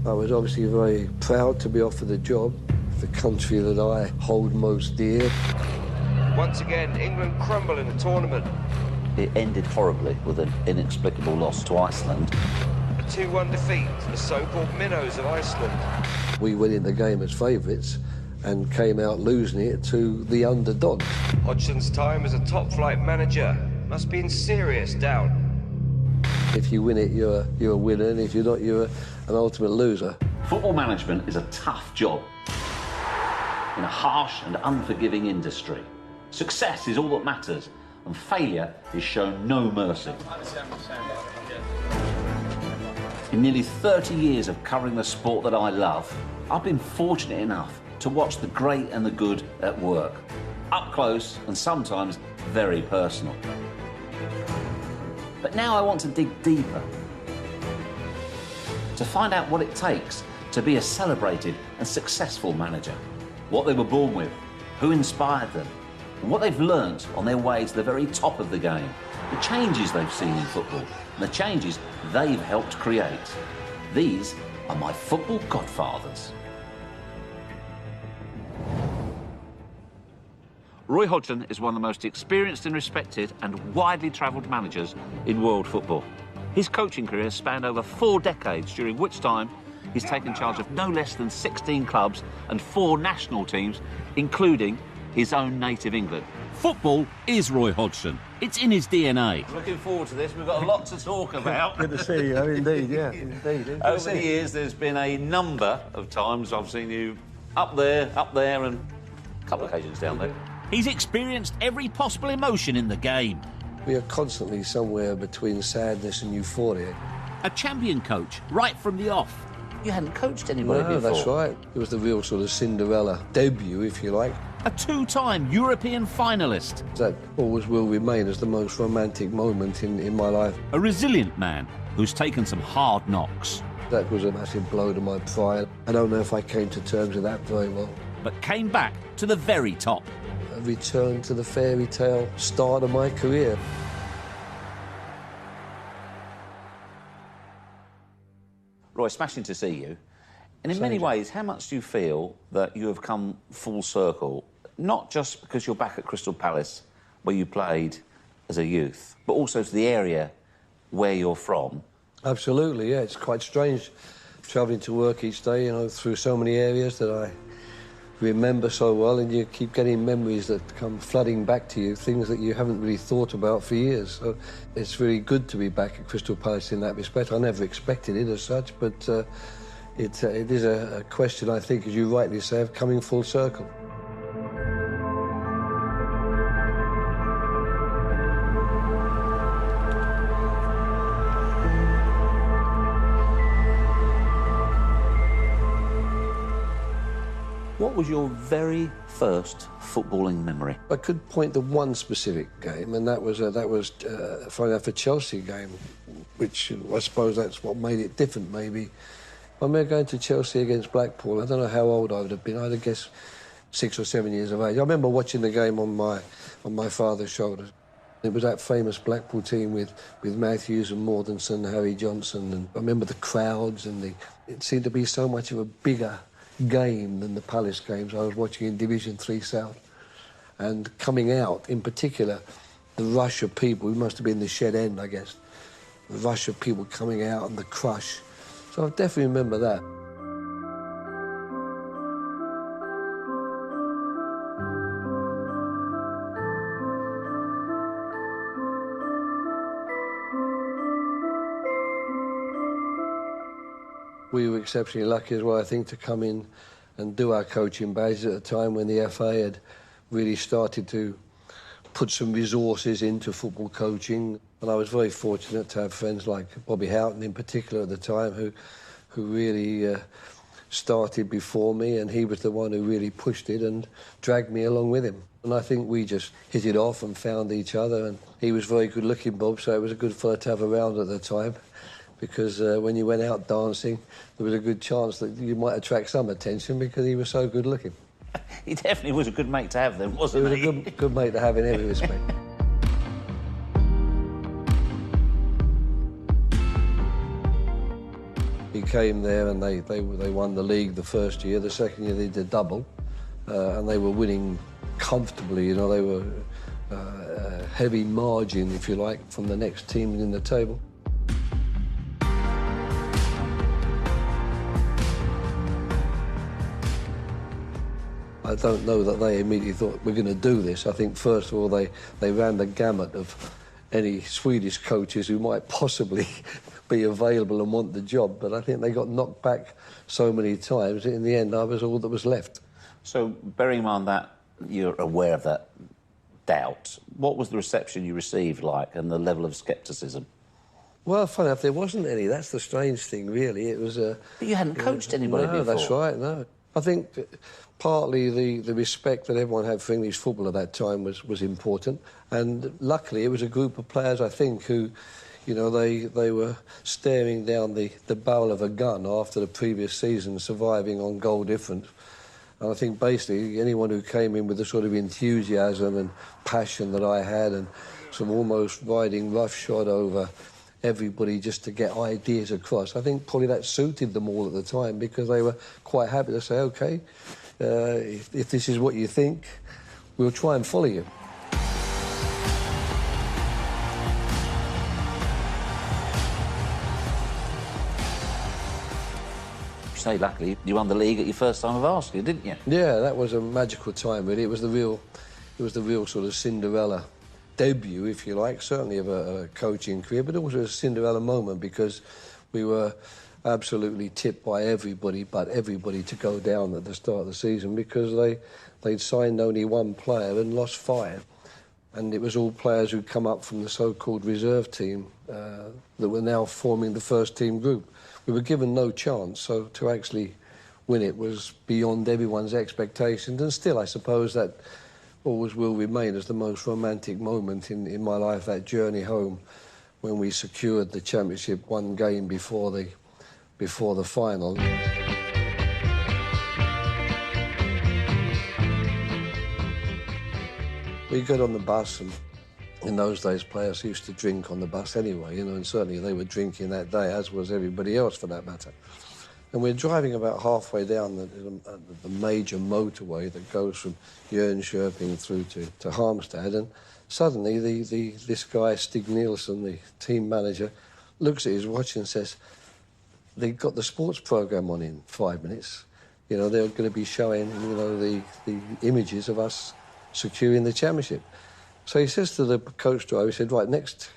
I was obviously very proud to be offered the job, the country that I hold most dear. Once again, England crumble in the tournament. It ended horribly with an inexplicable loss to Iceland. A 2-1 defeat to the so-called minnows of Iceland. We went in the game as favourites and came out losing it to the underdog. Hodgson's time as a top-flight manager must be in serious doubt. If you win it, you're a winner, and if you're not, you're an ultimate loser. Football management is a tough job in a harsh and unforgiving industry. Success is all that matters, and failure is shown no mercy. In nearly 30 years of covering the sport that I love, I've been fortunate enough to watch the great and the good at work, up close and sometimes very personal. But now I want to dig deeper, to find out what it takes to be a celebrated and successful manager, what they were born with, who inspired them, and what they've learnt on their way to the very top of the game, the changes they've seen in football, and the changes they've helped create. These are my football godfathers. Roy Hodgson is one of the most experienced and respected and widely travelled managers in world football. His coaching career spanned over 4 decades, during which time he's taken charge of no less than 16 clubs and 4 national teams, including his own native England. Football is Roy Hodgson. It's in his DNA. Looking forward to this. We've got a lot to talk about. Good to see you, indeed, yeah, indeed. Over the years, there's been a number of times I've seen you up there, and a couple of occasions down there. He's experienced every possible emotion in the game. We are constantly somewhere between sadness and euphoria. A champion coach right from the off. You hadn't coached anybody No, before. that's right. It was the real sort of Cinderella debut, if you like. A 2-time European finalist. That always will remain as the most romantic moment in my life. A resilient man who's taken some hard knocks, That was a massive blow to my pride. I don't know if I came to terms with that very well. but came back to the very top. A return to the fairy tale start of my career. Roy, smashing to see you. And in many ways, how much do you feel that you have come full circle, not just because you're back at Crystal Palace, where you played as a youth, but also to the area where you're from? Absolutely, yeah. It's quite strange travelling to work each day, you know, through so many areas that I remember so well, and you keep getting memories that come flooding back to you, things that you haven't really thought about for years. So it's really good to be back at Crystal Palace in that respect. I never expected it as such, but it is a question, I think, as you rightly say, of coming full circle. What was your very first footballing memory? I could point to one specific game, and that was funny enough, a Chelsea game, which I suppose that's what made it different, maybe. I remember going to Chelsea against Blackpool. I don't know how old I would have been. I'd guess 6 or 7 years of age. I remember watching the game on my father's shoulders. It was that famous Blackpool team with Matthews and Mortensen, Harry Johnson, and I remember the crowds, and it seemed to be so much of a bigger game than the Palace games I was watching in Division 3 South. And coming out, in particular, the rush of people, it must have been the Shed End, I guess, the rush of people coming out and the crush. So I definitely remember that. We were exceptionally lucky as well, I think, to come in and do our coaching badges at a time when the FA had really started to put some resources into football coaching. And I was very fortunate to have friends like Bobby Houghton in particular at the time who really started before me, and he was the one who really pushed it and dragged me along with him. And I think we just hit it off and found each other, and he was very good looking, Bob, so it was a good fellow to have around at the time, because when you went out dancing, there was a good chance that you might attract some attention because he was so good looking. He definitely was a good mate to have then, wasn't he? He was a good mate to have in every respect. He came there and they won the league the first year. The second year they did double, and they were winning comfortably. You know, they were a heavy margin, if you like, from the next team in the table. I don't know that they immediately thought, we're going to do this. I think, first of all, they ran the gamut of any Swedish coaches who might possibly be available and want the job, but I think they got knocked back so many times that in the end I was all that was left. So, bearing in mind that you're aware of that doubt, what was the reception you received like and the level of scepticism? Well, funny enough, there wasn't any. That's the strange thing, really. It was a... But you hadn't coached anybody before. No, that's right, no. I think partly the respect that everyone had for English football at that time was important, and luckily it was a group of players, I think, who, you know, they were staring down the barrel of a gun after the previous season, surviving on goal difference. And I think basically anyone who came in with the sort of enthusiasm and passion that I had, and some almost riding roughshod over everybody just to get ideas across, I think probably that suited them all at the time, because they were quite happy to say, OK, if this is what you think, we'll try and follow you. You say luckily you won the league at your first time of asking, didn't you? Yeah, that was a magical time, really. It was the real sort of Cinderella debut, if you like, certainly of a coaching career, but also a Cinderella moment, because we were absolutely tipped by everybody to go down at the start of the season, because they'd signed only one player and lost 5. And it was all players who'd come up from the so-called reserve team that were now forming the first team group. We were given no chance, so to actually win it was beyond everyone's expectations, and still, I suppose, that always will remain as the most romantic moment in my life, that journey home when we secured the championship one game before the final. We got on the bus, and in those days players used to drink on the bus anyway, you know, and certainly they were drinking that day, as was everybody else for that matter. And we're driving about halfway down the major motorway that goes from Jönköping through to Halmstad, and suddenly this guy, Stig Nielsen, the team manager, looks at his watch and says, they've got the sports programme on in 5 minutes. You know, they're going to be showing, you know, the images of us securing the championship. So he says to the coach driver, he said, right, next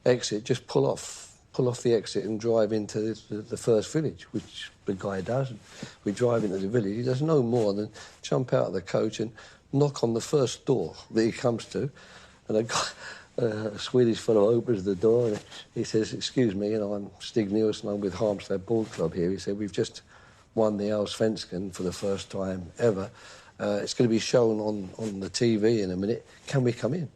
exit, just pull off the exit and drive into the first village, which the guy does. And we drive into the village. He does no more than jump out of the coach and knock on the first door that he comes to. And a Swedish fellow opens the door and he says, excuse me, you know, I'm Stig Nielsen, I'm with Halmstad Ball Club here. He said, we've just won the Allsvenskan for the first time ever. It's going to be shown on the TV in a minute. Can we come in?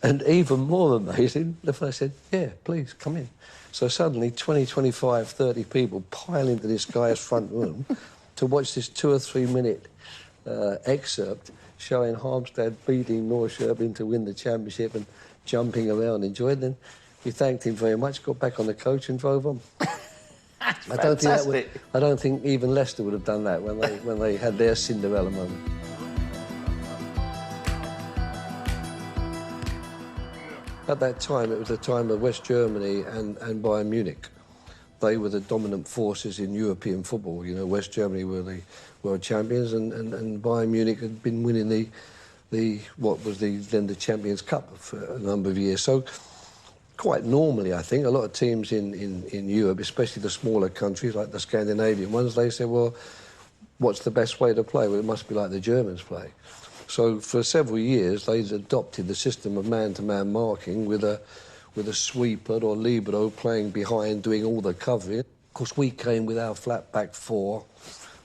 And even more amazing, the fellow said, yeah, please, come in. So suddenly 20, 25, 30 people pile into this guy's front room to watch this 2 or 3 minute excerpt showing Halmstad beating Norrköping to win the championship and jumping around, enjoying it. We thanked him very much, got back on the coach and drove on. I don't think even Leicester would have done that when they had their Cinderella moment. At that time, it was the time of West Germany and Bayern Munich. They were the dominant forces in European football. You know, West Germany were the world champions, and Bayern Munich had been winning the Champions Cup for a number of years. So, quite normally, I think, a lot of teams in Europe, especially the smaller countries like the Scandinavian ones, they say, well, what's the best way to play? Well, it must be like the Germans play. So for several years, they'd adopted the system of man-to-man marking with a sweeper or libero playing behind, doing all the covering. Of course, we came with our flat back 4.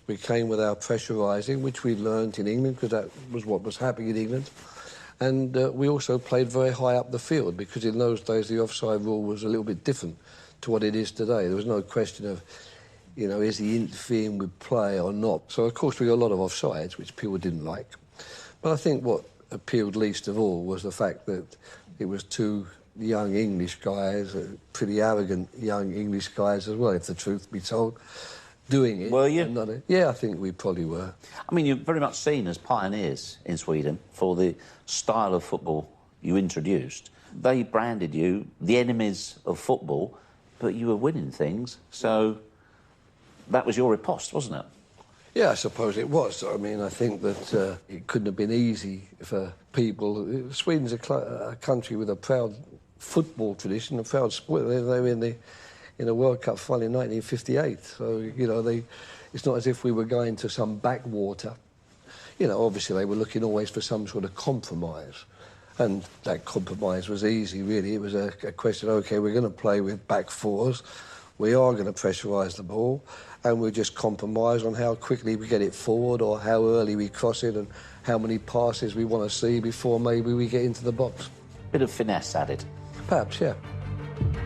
We came with our pressurising, which we learnt in England, because that was what was happening in England. And we also played very high up the field, because in those days the offside rule was a little bit different to what it is today. There was no question of, you know, is he interfering with play or not? So, of course, we got a lot of offsides, which people didn't like. But I think what appealed least of all was the fact that it was 2 young English guys, pretty arrogant young English guys as well, if the truth be told, doing it. Were you? Yeah, I think we probably were. I mean, you're very much seen as pioneers in Sweden for the style of football you introduced. They branded you the enemies of football, but you were winning things, so that was your riposte, wasn't it? Yeah, I suppose it was. I mean, I think that it couldn't have been easy for people. Sweden's a country with a proud football tradition, a proud sport. They were in the World Cup final in 1958. So, you know, it's not as if we were going to some backwater. You know, obviously they were looking always for some sort of compromise. And that compromise was easy, really. It was a question, OK, we're going to play with back fours. We are going to pressurise the ball, and we'll just compromise on how quickly we get it forward or how early we cross it and how many passes we want to see before maybe we get into the box. Bit of finesse added. Perhaps, yeah.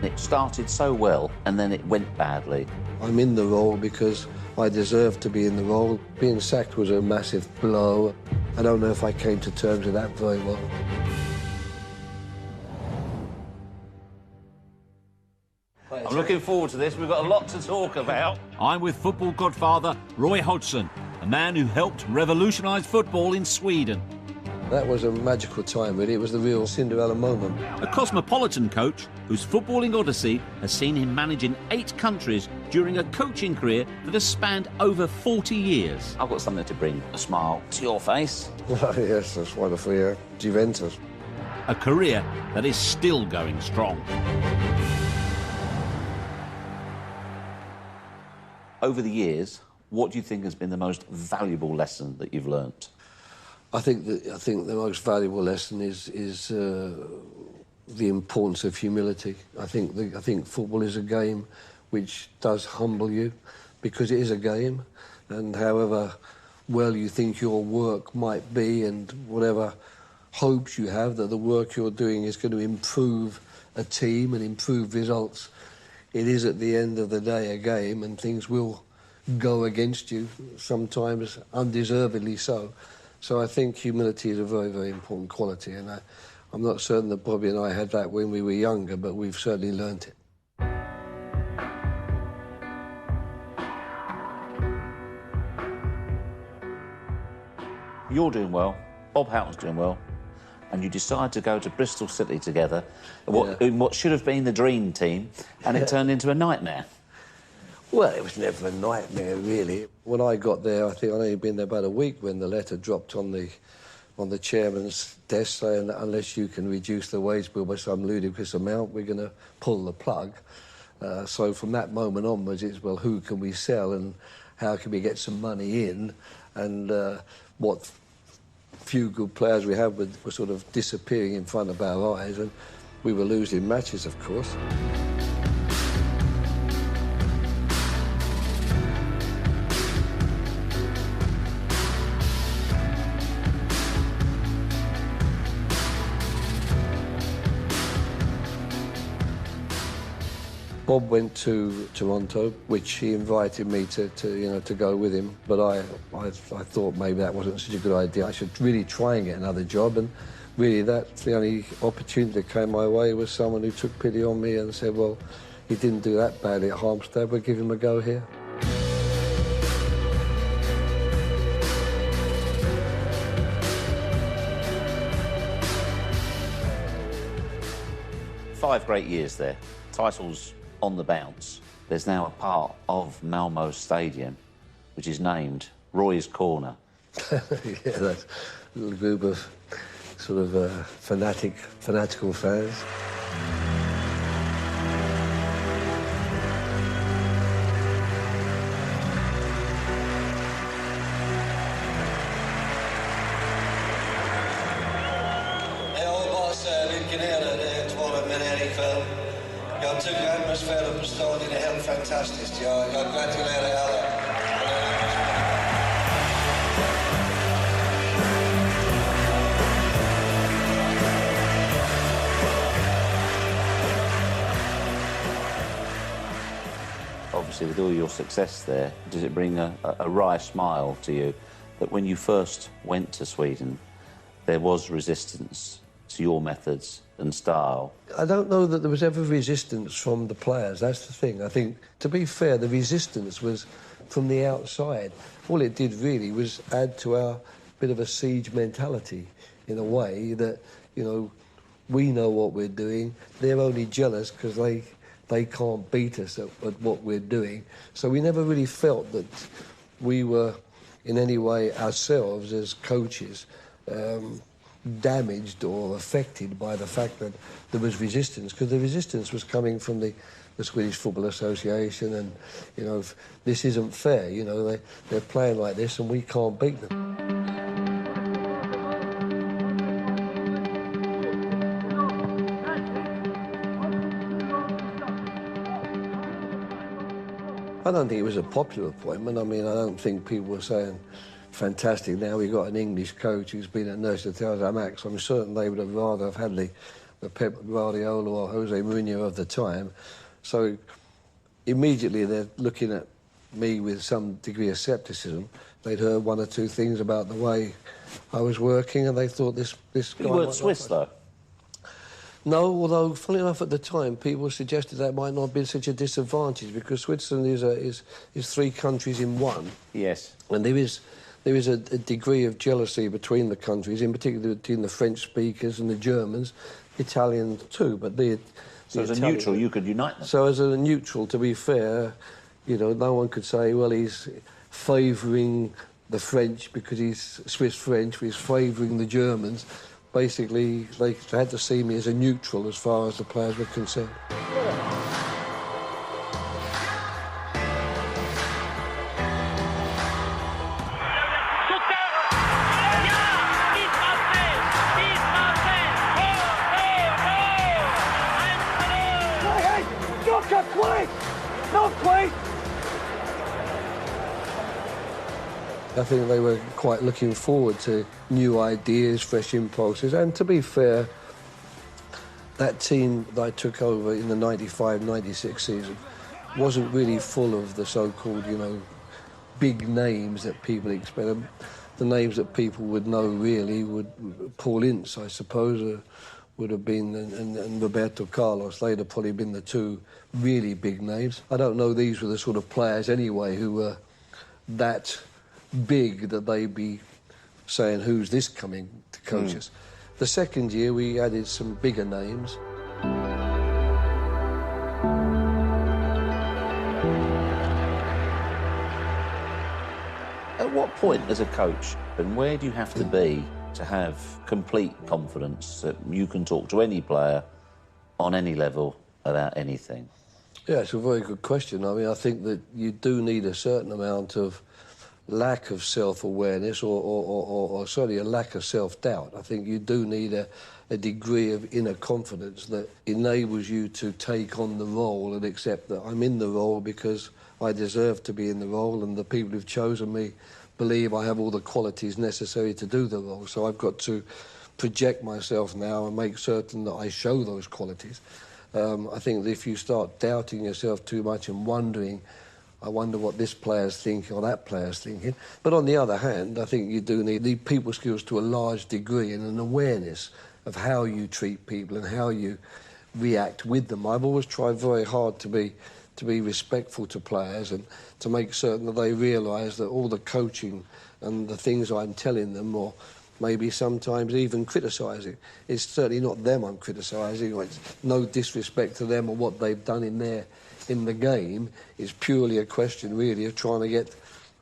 It started so well, and then it went badly. I'm in the role because I deserve to be in the role. Being sacked was a massive blow. I don't know if I came to terms with that very well. I'm looking forward to this. We've got a lot to talk about. I'm with football godfather Roy Hodgson, a man who helped revolutionise football in Sweden. That was a magical time, really. It was the real Cinderella moment. A cosmopolitan coach whose footballing odyssey has seen him manage in 8 countries during a coaching career that has spanned over 40 years. I've got something to bring a smile to your face. Yes, that's wonderful, yeah. Juventus. A career that is still going strong. Over the years, what do you think has been the most valuable lesson that you've learnt? I think the most valuable lesson is the importance of humility. I think football is a game which does humble you, because it is a game, and however well you think your work might be and whatever hopes you have that the work you're doing is going to improve a team and improve results, it is at the end of the day a game, and things will go against you, sometimes undeservedly so. So I think humility is a very, very important quality, and I'm not certain that Bobby and I had that when we were younger, but we've certainly learnt it. You're doing well, Bob Houghton's doing well, and you decide to go to Bristol City together, in what should have been the dream team, and it turned into a nightmare. Well, it was never a nightmare, really. When I got there, I think I'd only been there about a week when the letter dropped on the chairman's desk saying that unless you can reduce the wage bill by some ludicrous amount, we're going to pull the plug. So from that moment onwards, it's, well, who can we sell and how can we get some money in? And what few good players we had were sort of disappearing in front of our eyes, and we were losing matches, of course. Bob went to Toronto, which he invited me to go with him. But I thought maybe that wasn't such a good idea. I should really try and get another job. And really, that's the only opportunity that came my way, was someone who took pity on me and said, well, he didn't do that badly at Halmstad, we'll give him a go here. Five great years there. Titles on the bounce. There's now a part of Malmo Stadium which is named Roy's Corner. Yeah, that's a little group of sort of fanatical fans. Jag tycker atmosfären på stadion är helt fantastisk. Jag gratulerar alla. Obviously, with all your success there, does it bring a wry smile to you that when you first went to Sweden, there was resistance to your methods and style? I don't know that there was ever resistance from the players. That's the thing. I think, to be fair, the resistance was from the outside. All it did really was add to our bit of a siege mentality, in a way that, you know, we know what we're doing. They're only jealous because they can't beat us at what we're doing. So we never really felt that we were in any way ourselves as coaches damaged or affected by the fact that there was resistance, because the resistance was coming from the Swedish Football Association, and, you know, this isn't fair, you know, they're playing like this and we can't beat them. I don't think it was a popular appointment. I mean, I don't think people were saying, fantastic, now we've got an English coach who's been at Nurse to Max. I'm certain they would have rather have had the Pep Guardiola or Jose Mourinho of the time. So immediately they're looking at me with some degree of scepticism. They'd heard one or two things about the way I was working, and they thought this guy... You weren't Swiss, though? No, although, funnily enough, at the time, people suggested that might not have been such a disadvantage, because Switzerland is 3 countries in one. Yes. And there is a degree of jealousy between the countries, in particular between the French speakers and the Germans, Italians too, but So as a neutral, you could unite them? So as a neutral, to be fair, you know, no one could say, well, he's favouring the French because he's Swiss-French, he's favouring the Germans. Basically, they had to see me as a neutral as far as the players were concerned. I think they were quite looking forward to new ideas, fresh impulses, and to be fair, that team that I took over in the 95-96 season wasn't really full of the so-called, you know, big names that people expect. The names that people would know really would Paul Ince, I suppose, would have been, and Roberto Carlos. They'd have probably been the 2 really big names. I don't know these were the sort of players anyway who were that big that they'd be saying, who's this coming to coach us? The second year we added some bigger names. At what point as a coach, and where do you have to be to have complete confidence that you can talk to any player on any level about anything? Yeah, it's a very good question. I mean, I think that you do need a certain amount of lack of self-awareness or certainly a lack of self-doubt. I think you do need a degree of inner confidence that enables you to take on the role and accept that I'm in the role because I deserve to be in the role, and the people who've chosen me believe I have all the qualities necessary to do the role. So I've got to project myself now and make certain that I show those qualities. I think that if you start doubting yourself too much and wondering, I wonder what this player's thinking or that player's thinking. But on the other hand, I think you do need the people skills to a large degree and an awareness of how you treat people and how you react with them. I've always tried very hard to be respectful to players and to make certain that they realise that all the coaching and the things I'm telling them, or maybe sometimes even criticising, it's certainly not them I'm criticising, or it's no disrespect to them or what they've done in the game. It's purely a question, really, of trying to get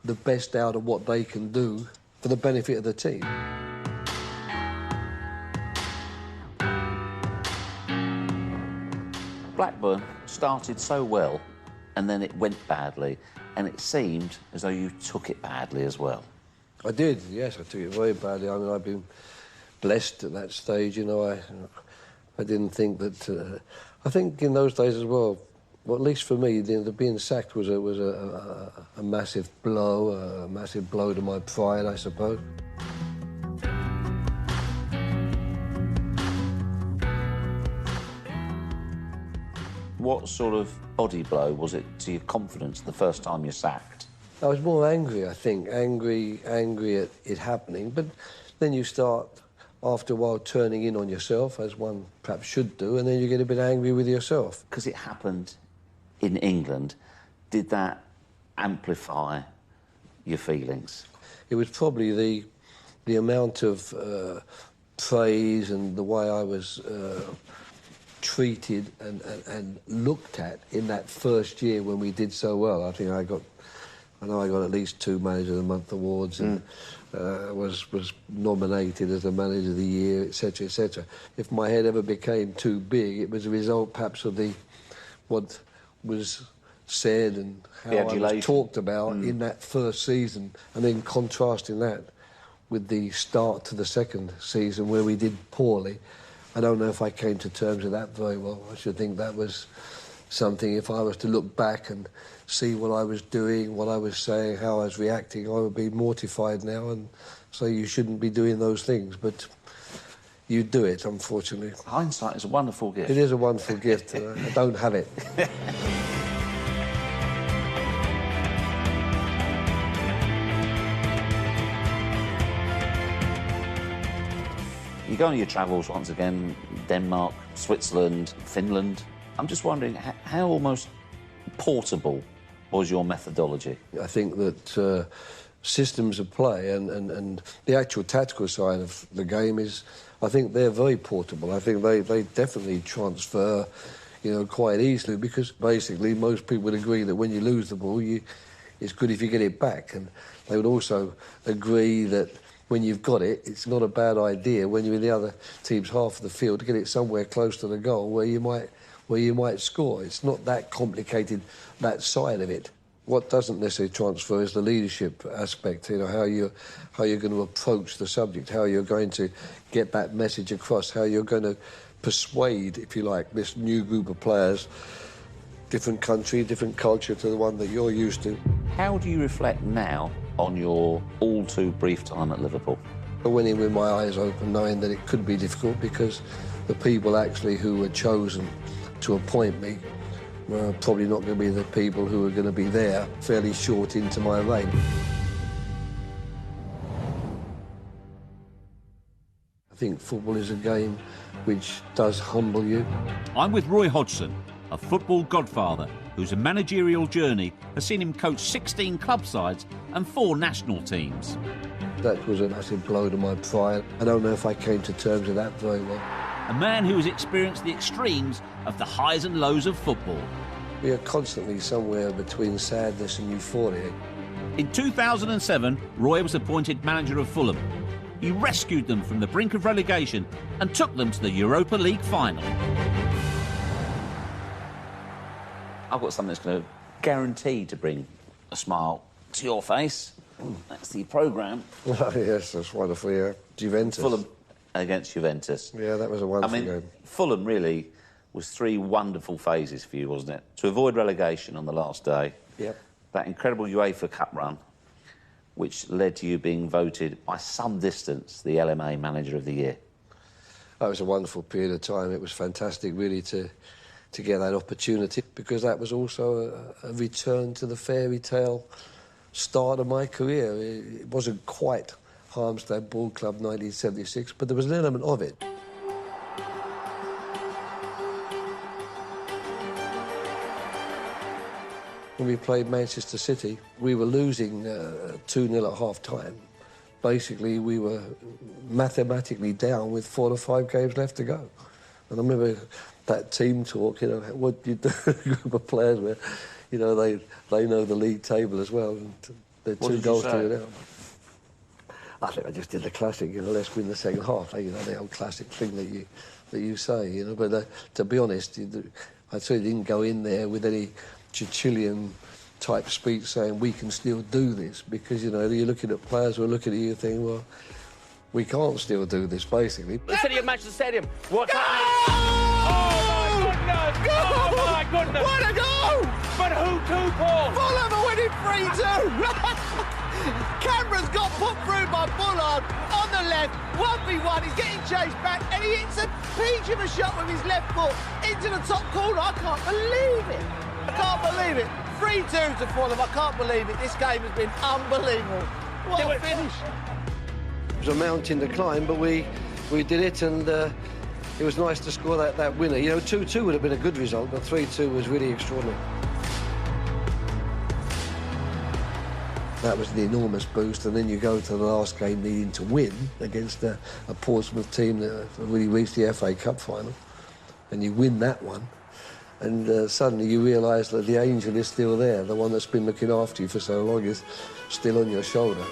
the best out of what they can do for the benefit of the team. Blackburn started so well, and then it went badly, and it seemed as though you took it badly as well. I did, yes, I took it very badly. I mean, I've been blessed at that stage, you know. I didn't think that... I think in those days as well, at least for me, the being sacked was a massive blow to my pride, I suppose. What sort of body blow was it to your confidence the first time you're sacked? I was more angry, I think, angry at it happening. But then you start after a while turning in on yourself, as one perhaps should do, and then you get a bit angry with yourself. Because it happened in England, did that amplify your feelings? It was probably the amount of praise and the way I was treated and looked at in that first year when we did so well. I know I got at least 2 Manager of the Month awards and was nominated as the Manager of the Year, etc., etc. If my head ever became too big, it was a result perhaps of what was said and how I was talked about in that first season, and then contrasting that with the start to the second season where we did poorly. I don't know if I came to terms with that very well. I should think that was something, if I was to look back and see what I was doing, what I was saying, how I was reacting, I would be mortified now and say you shouldn't be doing those things. But you do it, unfortunately. Hindsight is a wonderful gift. It is a wonderful gift. I don't have it. You go on your travels once again, Denmark, Switzerland, Finland. I'm just wondering, how almost portable was your methodology? I think that systems of play and the actual tactical side of the game is, I think they're very portable. I think they definitely transfer, quite easily, because basically most people would agree that when you lose the ball, it's good if you get it back. And they would also agree that when you've got it, it's not a bad idea when you're in the other team's half of the field to get it somewhere close to the goal where you might score. It's not that complicated, that side of it. What doesn't necessarily transfer is the leadership aspect, how you're going to approach the subject, how you're going to get that message across, how you're going to persuade, if you like, this new group of players, different country, different culture to the one that you're used to. How do you reflect now on your all-too-brief time at Liverpool? I went in with my eyes open, knowing that it could be difficult, because the people actually who were chosen to appoint me were probably not going to be the people who were going to be there fairly short into my reign. I think football is a game which does humble you. I'm with Roy Hodgson, a football godfather whose managerial journey has seen him coach 16 club sides and 4 national teams. That was a massive blow to my pride. I don't know if I came to terms with that very well. A man who has experienced the extremes of the highs and lows of football. We are constantly somewhere between sadness and euphoria. In 2007, Roy was appointed manager of Fulham. He rescued them from the brink of relegation and took them to the Europa League final. I've got something that's going to guarantee to bring a smile to your face. That's the programme. Oh, yes, that's wonderful, yeah. Juventus. Fulham against Juventus. Yeah, that was a wonderful game. Fulham really was 3 wonderful phases for you, wasn't it? To avoid relegation on the last day. Yep. That incredible UEFA Cup run, which led to you being voted by some distance the LMA Manager of the Year. That was a wonderful period of time. It was fantastic, really, to get that opportunity, because that was also a return to the fairy tale start of my career. It wasn't quite Harmstead Ball Club 1976, but there was an element of it. When we played Manchester City, we were losing 2-0 at half-time. Basically, we were mathematically down with 4 or 5 games left to go. And I remember that team talk, what do you do with a group of players where, they know the league table as well, and they're 2 goals to it out. I think I just did the classic, let's win the second half, the old classic thing that you say, But to be honest, I certainly didn't go in there with any Churchillian-type speech saying we can still do this, because, you're looking at players who are looking at you thinking, well, we can't still do this, basically. The City of Manchester Stadium. What's happening? Oh, my goodness! What a goal! But who to, Paul? Fulham are winning 3-2! Cameron's got put through by Bullard on the left, 1v1, he's getting chased back, and he hits a peach of a shot with his left foot into the top corner. I can't believe it. I can't believe it. 3-2 to Fulham, I can't believe it. This game has been unbelievable. What a finish. It was a mountain to climb, but we We did it, and it was nice to score that winner. You know, 2-2 would have been a good result, but 3-2 was really extraordinary. That was the enormous boost, and then you go to the last game needing to win against a Portsmouth team that really reached the FA Cup final, and you win that one, and suddenly you realise that the angel is still there, the one that's been looking after you for so long is still on your shoulder.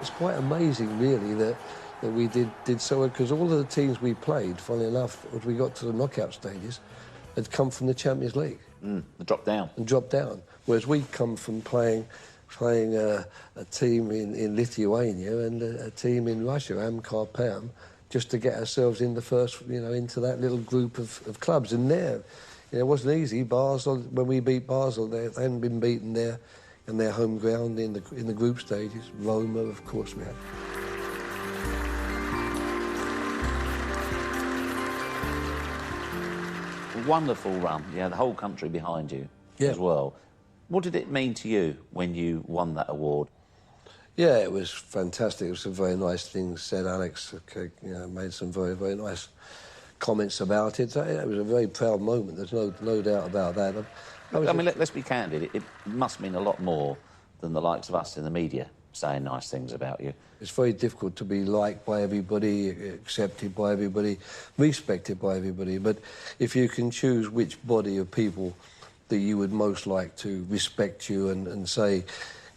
It's quite amazing, really, that we did so well, because all of the teams we played, funnily enough, as we got to the knockout stages, had come from the Champions League. Dropped down. And dropped down. Whereas we'd come from playing a team in Lithuania and a team in Russia, Amkar Perm, just to get ourselves in the first, you know, into that little group of clubs. And there, you know, it wasn't easy. Basel, when we beat Basel, they hadn't been beaten there. And their home ground in the group stages. Roma, of course, we had. Wonderful run. You had the whole country behind you as well. What did it mean to you when you won that award? Yeah, it was fantastic. It was some very nice things said. Alex, you know, made some very, very nice comments about it. It was a very proud moment. There's no doubt about that. I mean, let's be candid. It must mean a lot more than the likes of us in the media saying nice things about you. It's very difficult to be liked by everybody, accepted by everybody, respected by everybody. But if you can choose which body of people that you would most like to respect you and say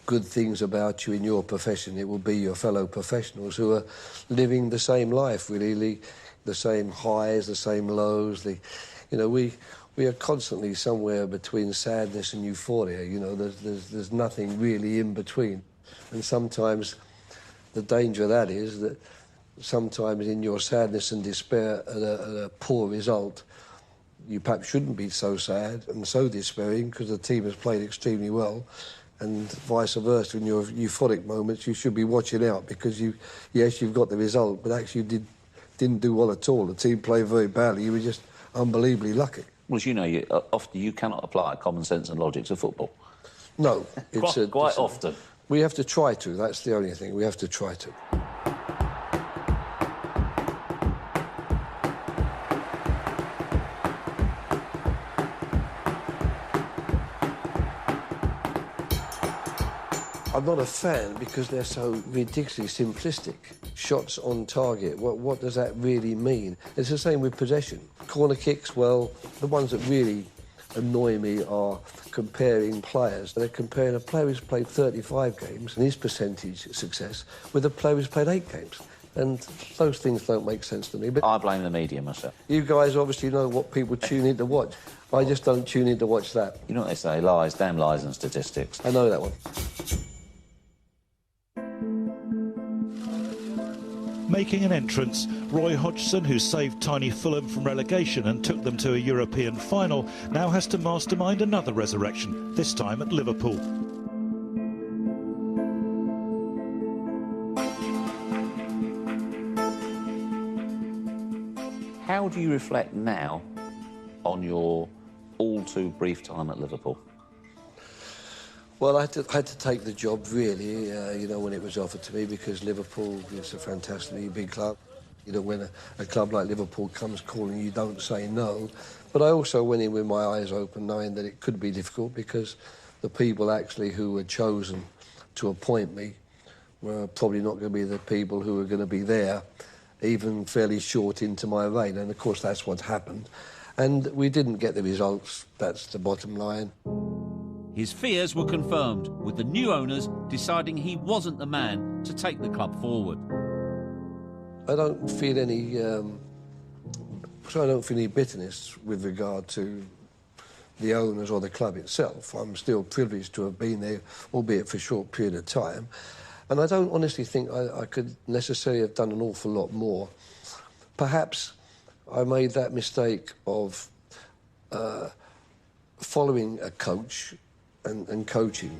good things about you in your profession, it will be your fellow professionals who are living the same life, really, the same highs, the same lows. You know, we are constantly somewhere between sadness and euphoria. You know, there's nothing really in between. And sometimes the danger of that is that sometimes in your sadness and despair at a poor result, you perhaps shouldn't be so sad and so despairing because the team has played extremely well, and vice versa. In your euphoric moments, you should be watching out because yes, you've got the result, but actually you didn't do well at all. The team played very badly. You were just unbelievably lucky. Well, as you know, often you cannot apply common sense and logic to football. No. Quite often. We have to try to, that's the only thing. We have to try to. I'm not a fan because they're so ridiculously simplistic. Shots on target, what does that really mean? It's the same with possession. Corner kicks, well, the ones that really annoy me are comparing players. They're comparing a player who's played 35 games and his percentage success with a player who's played 8 games. And those things don't make sense to me. But I blame the media myself. You guys obviously know what people tune in to watch. I just don't tune in to watch that. You know what they say, lies, damn lies and statistics. I know that one. Making an entrance, Roy Hodgson, who saved tiny Fulham from relegation and took them to a European final, now has to mastermind another resurrection, this time at Liverpool. How do you reflect now on your all-too-brief time at Liverpool? Well, I had to take the job, really, you know, when it was offered to me, because Liverpool is a fantastically big club. You know, when a club like Liverpool comes calling, you don't say no. But I also went in with my eyes open, knowing that it could be difficult, because the people actually who were chosen to appoint me were probably not going to be the people who were going to be there, even fairly short into my reign. And, of course, that's what happened. And we didn't get the results. That's the bottom line. His fears were confirmed, with the new owners deciding he wasn't the man to take the club forward. I don't feel any bitterness with regard to the owners or the club itself. I'm still privileged to have been there, albeit for a short period of time. And I don't honestly think I could necessarily have done an awful lot more. Perhaps I made that mistake of following a coach and coaching.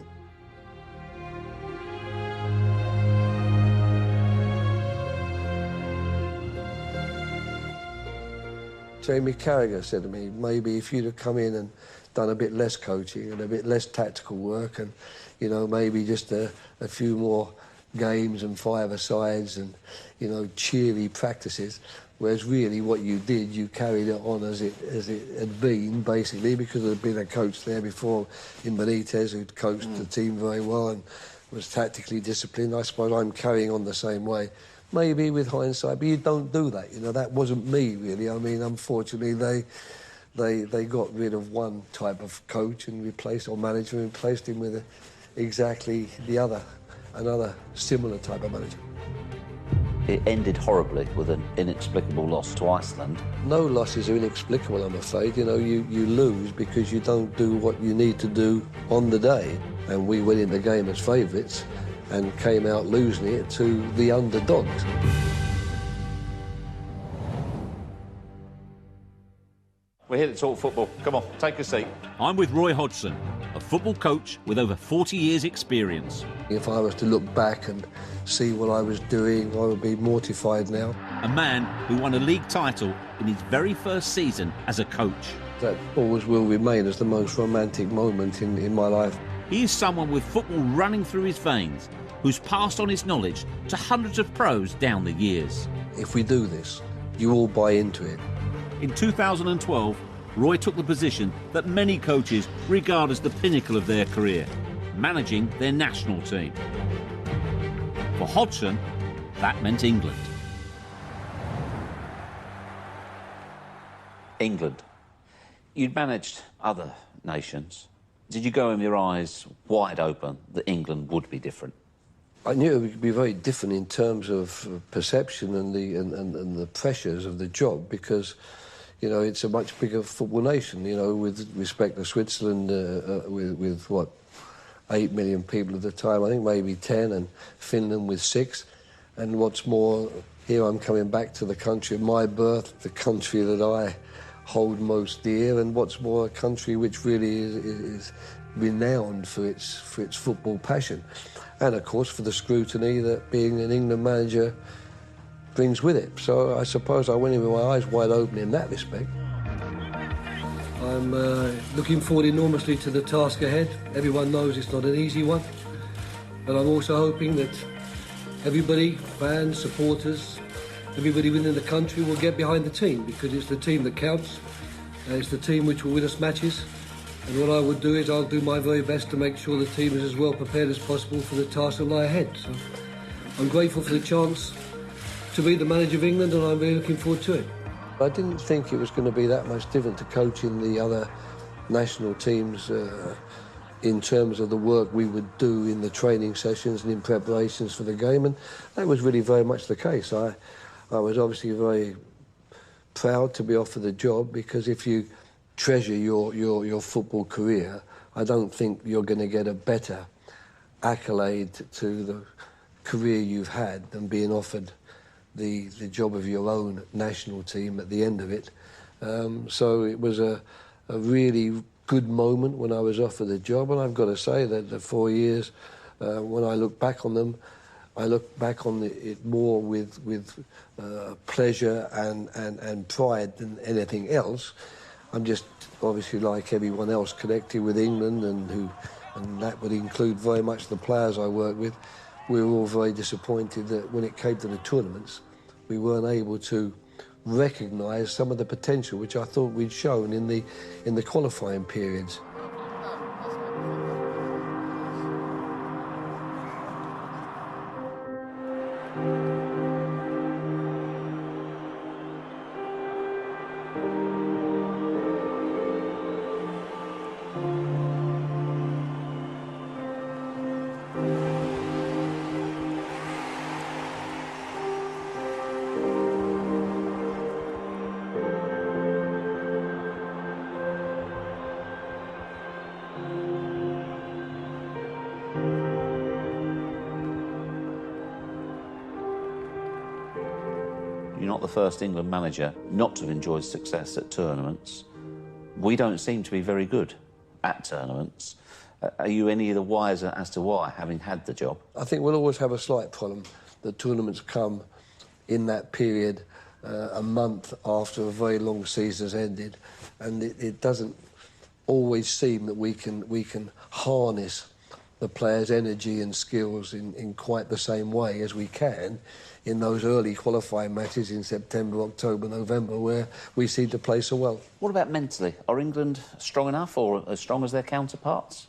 Jamie Carragher said to me, maybe if you'd have come in and done a bit less coaching and a bit less tactical work and, you know, maybe just a few more games and five-a-sides and, you know, cheery practices, whereas really what you did, you carried it on as it had been, basically, because there had been a coach there before in Benitez who'd coached the team very well and was tactically disciplined. I suppose I'm carrying on the same way. Maybe with hindsight, but you don't do that. You know, that wasn't me, really. I mean, unfortunately, they got rid of one type of coach and replaced, or manager, and replaced him with exactly another similar type of manager. It ended horribly with an inexplicable loss to Iceland. No losses are inexplicable, I'm afraid. You know, you lose because you don't do what you need to do on the day. And we went in the game as favourites and came out losing it to the underdogs. We're here to talk football. Come on, take a seat. I'm with Roy Hodgson, a football coach with over 40 years' experience. If I was to look back and see what I was doing, I would be mortified now. A man who won a league title in his very first season as a coach. That always will remain as the most romantic moment in my life. He is someone with football running through his veins, who's passed on his knowledge to hundreds of pros down the years. If we do this, you all buy into it. In 2012, Roy took the position that many coaches regard as the pinnacle of their career, managing their national team. For Hodgson, that meant England. England. You'd managed other nations. Did you go in with your eyes wide open that England would be different? I knew it would be very different in terms of perception and the pressures of the job, because, you know, it's a much bigger football nation, you know, with respect to Switzerland, with what, 8 million people at the time, I think maybe 10, and Finland with 6. And what's more, here I'm coming back to the country of my birth, the country that I hold most dear, and what's more, a country which really is renowned for its football passion. And, of course, for the scrutiny that being an England manager brings with it. So I suppose I went in with my eyes wide open in that respect. I'm looking forward enormously to the task ahead. Everyone knows it's not an easy one. But I'm also hoping that everybody, fans, supporters, everybody within the country will get behind the team, because it's the team that counts. It's the team which will win us matches. And what I would do is I'll do my very best to make sure the team is as well prepared as possible for the task that lie ahead. So I'm grateful for the chance to be the manager of England, and I'm really looking forward to it. I didn't think it was going to be that much different to coaching the other national teams in terms of the work we would do in the training sessions and in preparations for the game, and that was really very much the case. I was obviously very proud to be offered the job, because if you treasure your football career, I don't think you're going to get a better accolade to the career you've had than being offered the job of your own national team at the end of it. So it was a really good moment when I was offered the job, and I've got to say that the 4 years, when I look back on them, I look back on it more with pleasure and pride than anything else. I'm just obviously, like everyone else, connected with England, and that would include very much the players I work with. We were all very disappointed that when it came to the tournaments, we weren't able to recognise some of the potential which I thought we'd shown in the qualifying periods. You're not the first England manager not to have enjoyed success at tournaments. We don't seem to be very good at tournaments. Are you any the wiser as to why, having had the job? I think we'll always have a slight problem. The tournaments come in that period a month after a very long season has ended, and it doesn't always seem that we can harness the players' energy and skills in quite the same way as we can in those early qualifying matches in September, October, November, where we seem to play so well. What about mentally? Are England strong enough or as strong as their counterparts?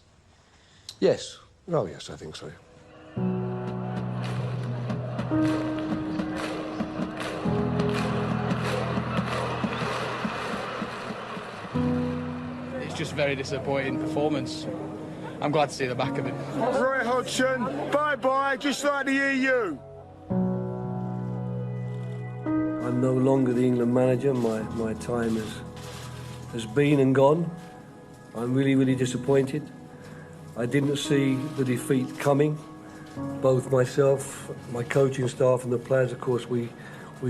Yes. Oh, yes, I think so. It's just a very disappointing performance. I'm glad to see the back of it. Roy Hodgson, bye-bye, just like the EU. I'm no longer the England manager. My time has been and gone. I'm really, really disappointed. I didn't see the defeat coming. Both myself, my coaching staff and the players, of course, we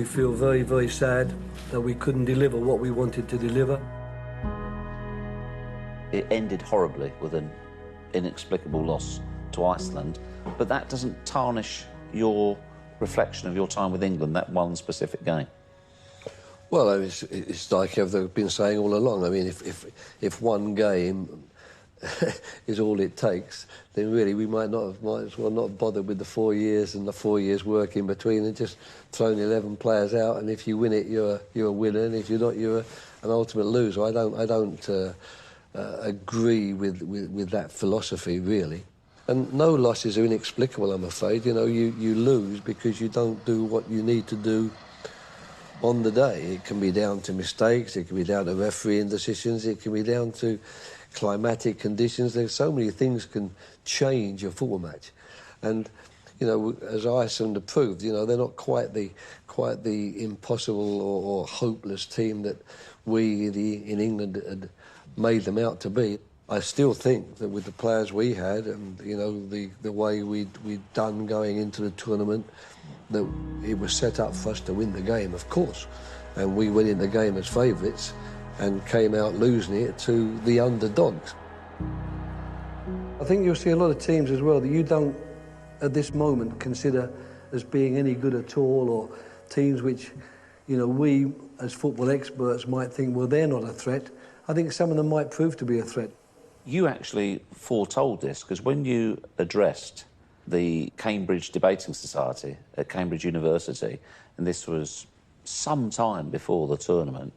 feel very, very sad that we couldn't deliver what we wanted to deliver. It ended horribly with an inexplicable loss to Iceland, but that doesn't tarnish your reflection of your time with England, that one specific game. Well, it's like I've been saying all along. I mean, if one game is all it takes, then really we might as well not bother with the 4 years and the 4 years work in between, and just thrown 11 players out. And if you win it, you're a winner, and if you're not, you're an ultimate loser. I don't agree with that philosophy, really. And no losses are inexplicable, I'm afraid. You know, you lose because you don't do what you need to do on the day. It can be down to mistakes, it can be down to refereeing decisions, it can be down to climatic conditions. There's so many things can change a football match. And, you know, as Iceland have proved, you know, they're not quite the impossible or hopeless team that we in England had made them out to be. I still think that with the players we had and, you know, the way we'd done going into the tournament, that it was set up for us to win the game, of course. And we went in the game as favourites and came out losing it to the underdogs. I think you'll see a lot of teams as well that you don't, at this moment, consider as being any good at all, or teams which, you know, we as football experts might think, well, they're not a threat. I think some of them might prove to be a threat. You actually foretold this, because when you addressed the Cambridge Debating Society at Cambridge University, and this was some time before the tournament,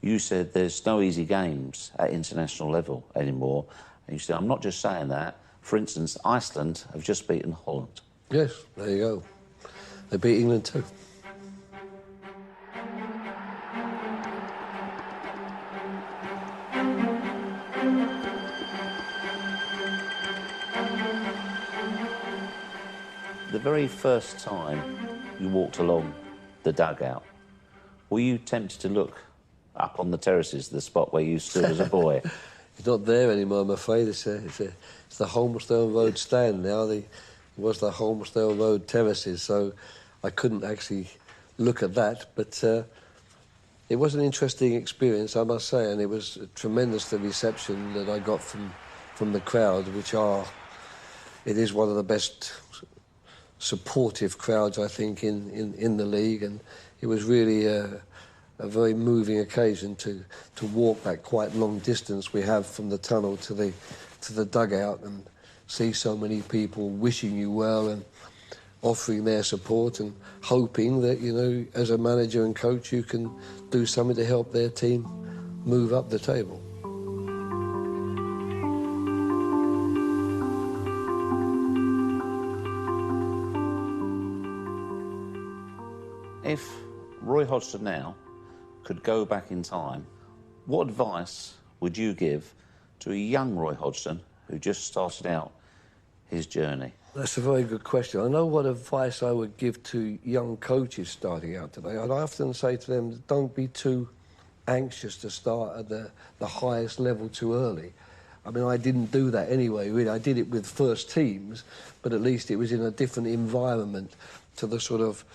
you said there's no easy games at international level anymore. And you said, I'm not just saying that. For instance, Iceland have just beaten Holland. Yes, there you go. They beat England too. The very first time you walked along the dugout, were you tempted to look up on the terraces, the spot where you stood as a boy? It's not there anymore, I'm afraid. It's the Holmestone Road stand now. It was the Holmestone Road terraces, so I couldn't actually look at that. But it was an interesting experience, I must say, and it was tremendous, the reception that I got from the crowd, it is one of the best supportive crowds, I think, in the league, and it was really a very moving occasion to walk that quite long distance we have from the tunnel to the dugout and see so many people wishing you well and offering their support and hoping that, you know, as a manager and coach, you can do something to help their team move up the table. If Roy Hodgson now could go back in time, what advice would you give to a young Roy Hodgson who just started out his journey? That's a very good question. I know what advice I would give to young coaches starting out today. I'd often say to them, don't be too anxious to start at the highest level too early. I mean, I didn't do that anyway, really. I did it with first teams, but at least it was in a different environment to the sort of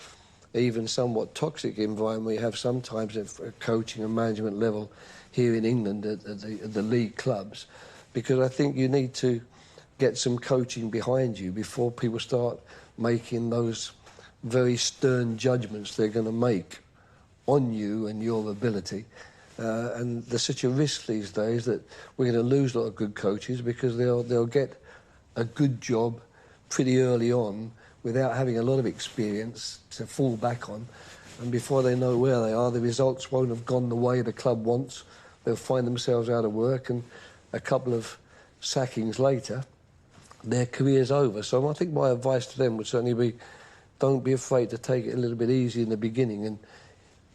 even somewhat toxic environment we have sometimes at coaching and management level here in England at the league clubs, because I think you need to get some coaching behind you before people start making those very stern judgments they're going to make on you and your ability. And there's such a risk these days that we're going to lose a lot of good coaches because they'll get a good job pretty early on without having a lot of experience to fall back on, and before they know where they are, the results won't have gone the way the club wants. They'll find themselves out of work, and a couple of sackings later, their career's over. So I think my advice to them would certainly be, don't be afraid to take it a little bit easy in the beginning and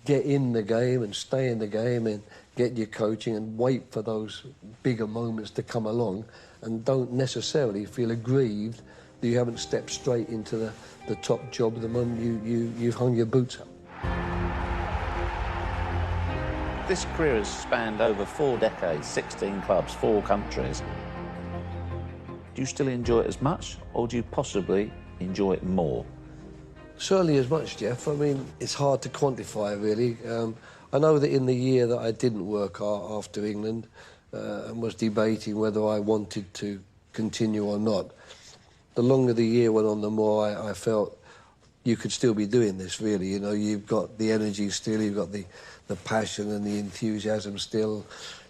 get in the game and stay in the game and get your coaching and wait for those bigger moments to come along, and don't necessarily feel aggrieved that you haven't stepped straight into the top job the moment you've hung your boots up. This career has spanned over 4 decades, 16 clubs, 4 countries. Do you still enjoy it as much, or do you possibly enjoy it more? Certainly as much, Jeff. I mean, it's hard to quantify, really. I know that in the year that I didn't work after England and was debating whether I wanted to continue or not, the longer the year went on, the more I felt you could still be doing this, really. You know, you've got the energy still, you've got the passion and the enthusiasm still.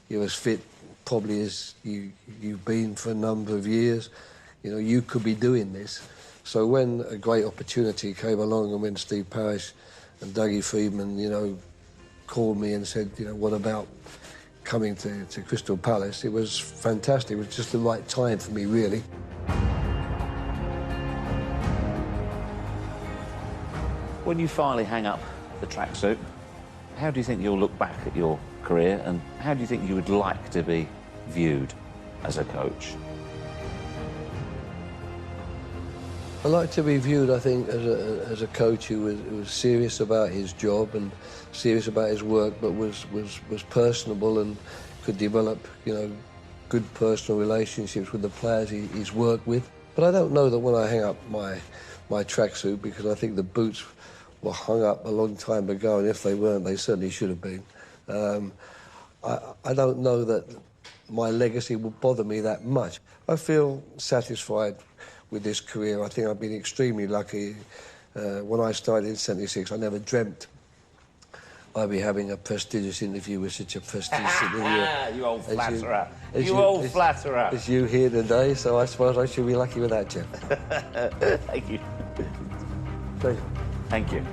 You're as fit probably as you've been for a number of years. You know, you could be doing this. So when a great opportunity came along, and when Steve Parish and Dougie Freedman, you know, called me and said, you know, what about coming to Crystal Palace, it was fantastic. It was just the right time for me, really. When you finally hang up the tracksuit, how do you think you'll look back at your career, and how do you think you would like to be viewed as a coach? I like to be viewed, I think, as a coach who was serious about his job and serious about his work, but was personable and could develop, you know, good personal relationships with the players he's worked with. But I don't know that when I hang up my tracksuit, because I think the boots were hung up a long time ago, and if they weren't, they certainly should have been. I don't know that my legacy will bother me that much. I feel satisfied with this career. I think I've been extremely lucky. When I started in '76, I never dreamt I'd be having a prestigious interview with such a prestigious interviewer. You old flatterer. You old flatterer. As you here today, so I suppose I should be lucky with that, Jeff. Thank you. Pleasure. Thank you.